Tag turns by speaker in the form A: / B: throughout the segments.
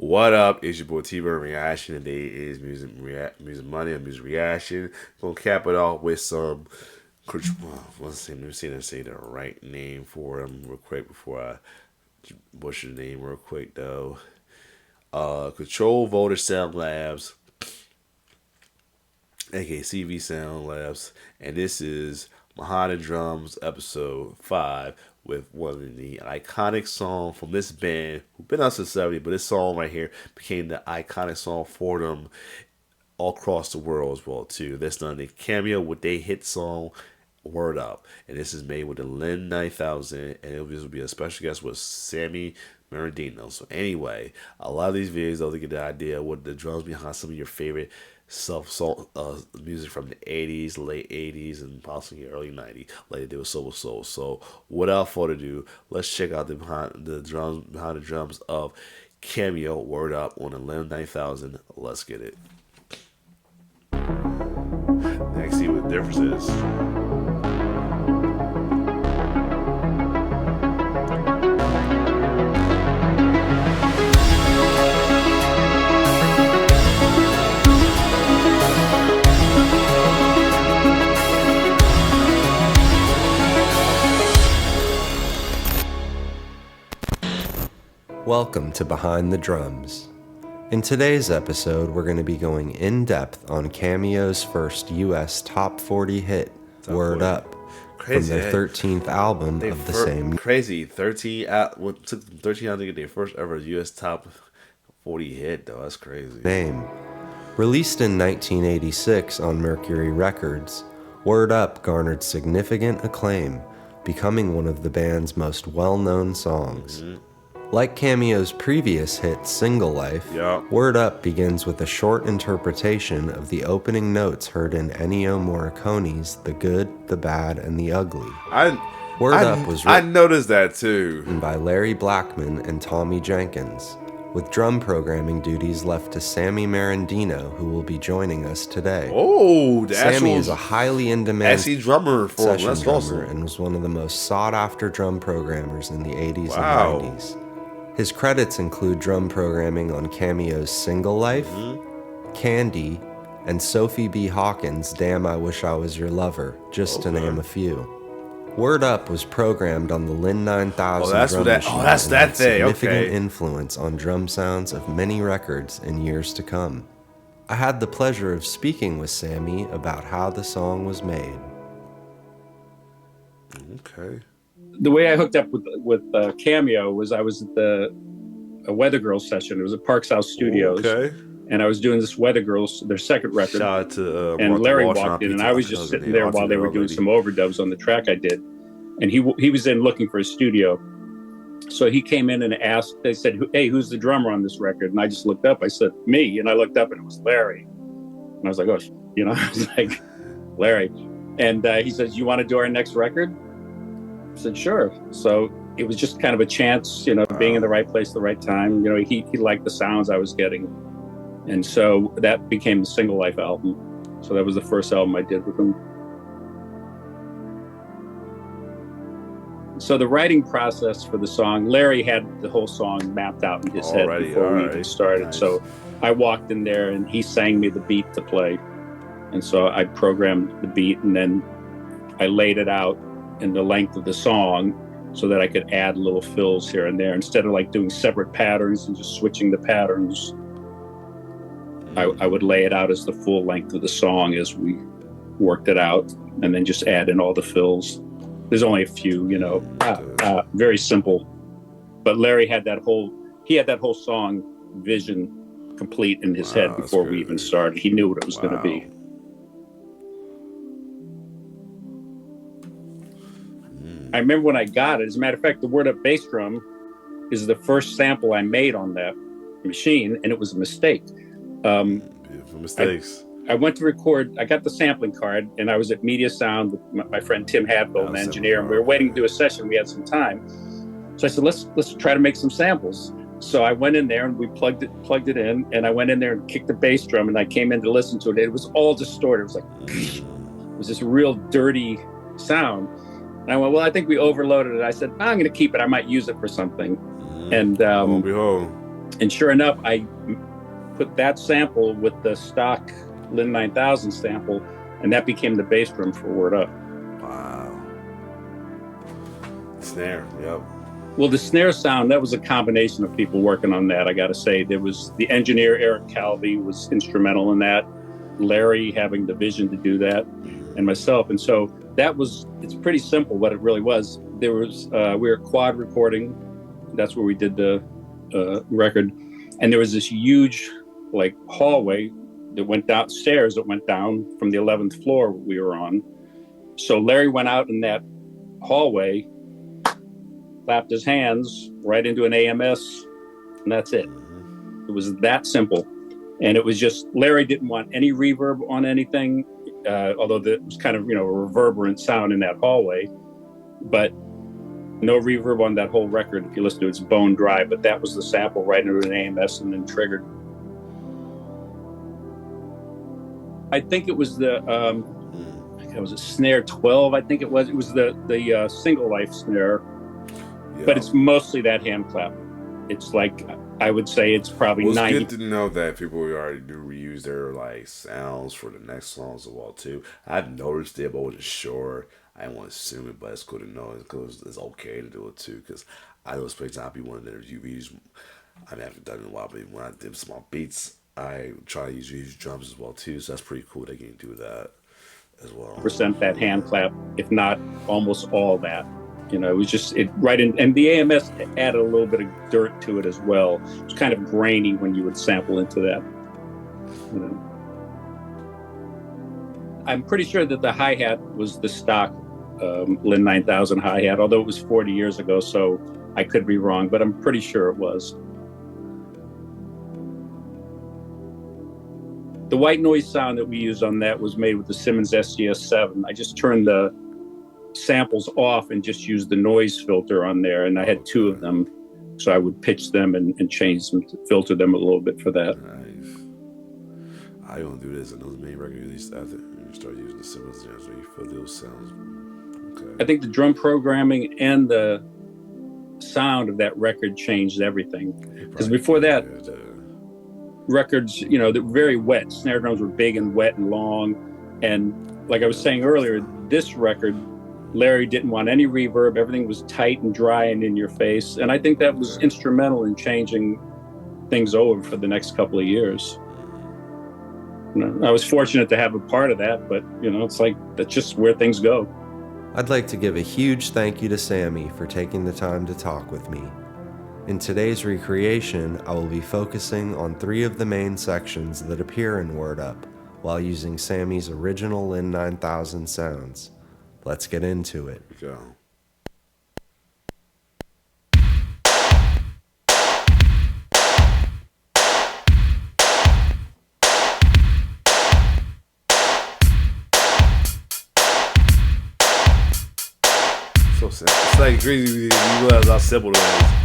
A: What up? It's your boy T-Bird Reaction. Today is music money and music reaction. Gonna cap it off with some. Let me see if I say the right name for them real quick before I butcher the name real quick though. Control Voltage Sound Labs, aka CV Sound Labs, and this is Behind the Drums episode 5 with one of the iconic songs from this band who've been out since the 70s, but this song right here became the iconic song for them all across the world as well too. That's done the Cameo with their hit song Word Up, and this is made with the Linn 9000, and this will be a special guest with Sammy Marandino. So anyway, a lot of these videos though to get the idea of what the drums behind some of your favorite music from the 80s, late 80s, and possibly early 90s, like they did with Soul Soul. So without further ado, let's check out behind the drums of Cameo Word Up on the Linn 9000. Let's get it. Next, see what the difference is.
B: Welcome to Behind the Drums. In today's episode, we're going to be going in depth on Cameo's first US top 40 hit, Word Up, from their 13th album of the same.
A: Crazy, 13 what took them 13 years to get their first ever US top 40 hit though. That's crazy.
B: Name. Released in 1986 on Mercury Records, Word Up garnered significant acclaim, becoming one of the band's most well-known songs. Like Cameo's previous hit, Single Life, Word Up begins with a short interpretation of the opening notes heard in Ennio Morricone's The Good, the Bad, and the Ugly. Word Up was written
A: I noticed that too.
B: by Larry Blackman and Tommy Jenkins, with drum programming duties left to Sammy Marandino, who will be joining us today.
A: Oh,
B: Sammy is a highly in-demand
A: drummer for
B: session drummer and was one of the most sought-after drum programmers in the 80s and 90s. His credits include drum programming on Cameo's Single Life, Candy, and Sophie B. Hawkins' Damn I Wish I Was Your Lover, just to name a few. Word Up was programmed on the Linn 9000 drum machine and had significant influence on drum sounds of many records in years to come. I had the pleasure of speaking with Sammy about how the song was made.
A: Okay.
C: The way I hooked up with Cameo was I was at a Weather Girls session. It was at Park South Studios.
A: Okay.
C: And I was doing this Weather Girls, their second record.
A: Shout out to
C: and Larry walked in, and I was just sitting there while they were doing some overdubs on the track I did. And he was in looking for a studio. So he came in and asked, they said, hey, who's the drummer on this record? And I just looked up. I said, me. And I looked up and it was Larry. And I was like, oh, I was like, Larry. And he says, you want to do our next record? I said, sure. So it was just kind of a chance, being in the right place at the right time. He liked the sounds I was getting. And so that became the Single Life album. So that was the first album I did with him. So the writing process for the song, Larry had the whole song mapped out in his head before we even started. Nice. So I walked in there and he sang me the beat to play. And so I programmed the beat and then I laid it out in the length of the song so that I could add little fills here and there instead of like doing separate patterns and just switching the patterns. I would lay it out as the full length of the song as we worked it out and then just add in all the fills. There's only a few, very simple. But Larry had that whole song vision complete in his head before we even started. He knew what it was going to be. I remember when I got it. As a matter of fact, the Word Up bass drum is the first sample I made on that machine, and it was a mistake.
A: Beautiful mistakes.
C: I went to record. I got the sampling card, and I was at Media Sound with my friend Tim Hadfield, an engineer, and we were waiting to do a session. We had some time, so I said, "Let's try to make some samples." So I went in there and we plugged it in, and I went in there and kicked the bass drum, and I came in to listen to it. It was all distorted. It was like, it was this real dirty sound. And I went, well, I think we overloaded it. I said, I'm going to keep it. I might use it for something. And
A: behold.
C: And sure enough, I put that sample with the stock Linn 9000 sample, and that became the bass drum for Word Up.
A: Wow. Snare, yep.
C: Well, the snare sound, that was a combination of people working on that, I got to say. There was the engineer, Eric Calvi, was instrumental in that. Larry having the vision to do that, and myself. And so that was, it's pretty simple what it really was. There was, we were quad recording. That's where we did the record. And there was this huge like hallway that went downstairs that went down from the 11th floor we were on. So Larry went out in that hallway, clapped his hands right into an AMS, and that's it. It was that simple. And it was just, Larry didn't want any reverb on anything, although it was kind of, a reverberant sound in that hallway, but no reverb on that whole record. If you listen to it, it's bone dry, but that was the sample right into an AMS and then triggered. I think it was was a snare 12, I think it was. It was the single life snare, but it's mostly that hand clap. It's like, I would say it's probably 90.
A: It's good to know that people already do reuse their like sounds for the next songs as well too. I've noticed it, but I wasn't sure. I didn't want to assume it, but it's good to know because it's okay to do it too. Because I know, for example, one of their UVs. I haven't done it in a while, but when I did some beats, I try to use drums as well too. So that's pretty cool. They can do that as well.
C: Percent that hand clap, if not almost all that. It was just right in, and the AMS added a little bit of dirt to it as well. It was kind of grainy when you would sample into that. I'm pretty sure that the hi-hat was the stock Linn 9000 hi-hat, although it was 40 years ago, so I could be wrong, but I'm pretty sure it was. The white noise sound that we used on that was made with the Simmons SGS7. I just turned the samples off and just used the noise filter on there, and I had two of them, so I would pitch them and change them to filter them a little bit for that.
A: Nice. I don't do this. I know the main record released after you start using the Simmons, so you feel those sounds. Okay.
C: I think the drum programming and the sound of that record changed everything, because before that, records, they're very wet. Snare drums were big and wet and long, and like I was saying earlier, this record, Larry didn't want any reverb. Everything was tight and dry and in your face. And I think that was instrumental in changing things over for the next couple of years. I was fortunate to have a part of that, but, it's like, that's just where things go.
B: I'd like to give a huge thank you to Sammy for taking the time to talk with me. In today's recreation, I will be focusing on 3 of the main sections that appear in Word Up while using Sammy's original Linn 9000 sounds. Let's get into it.
A: Go. So simple. It's like crazy you realize how simple it is.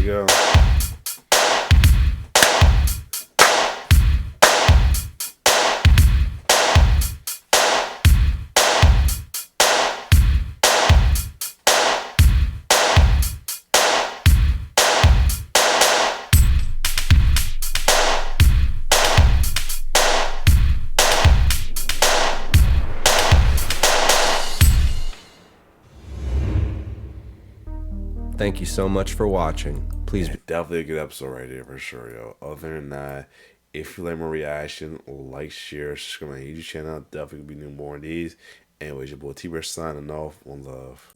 A: Go.
B: Thank you so much for watching. Please
A: definitely a good episode right there for sure, yo. Other than that, if you like my reaction, like, share, subscribe to my YouTube channel. Definitely be doing more of these. Anyways, your boy T-Bear signing off. One love.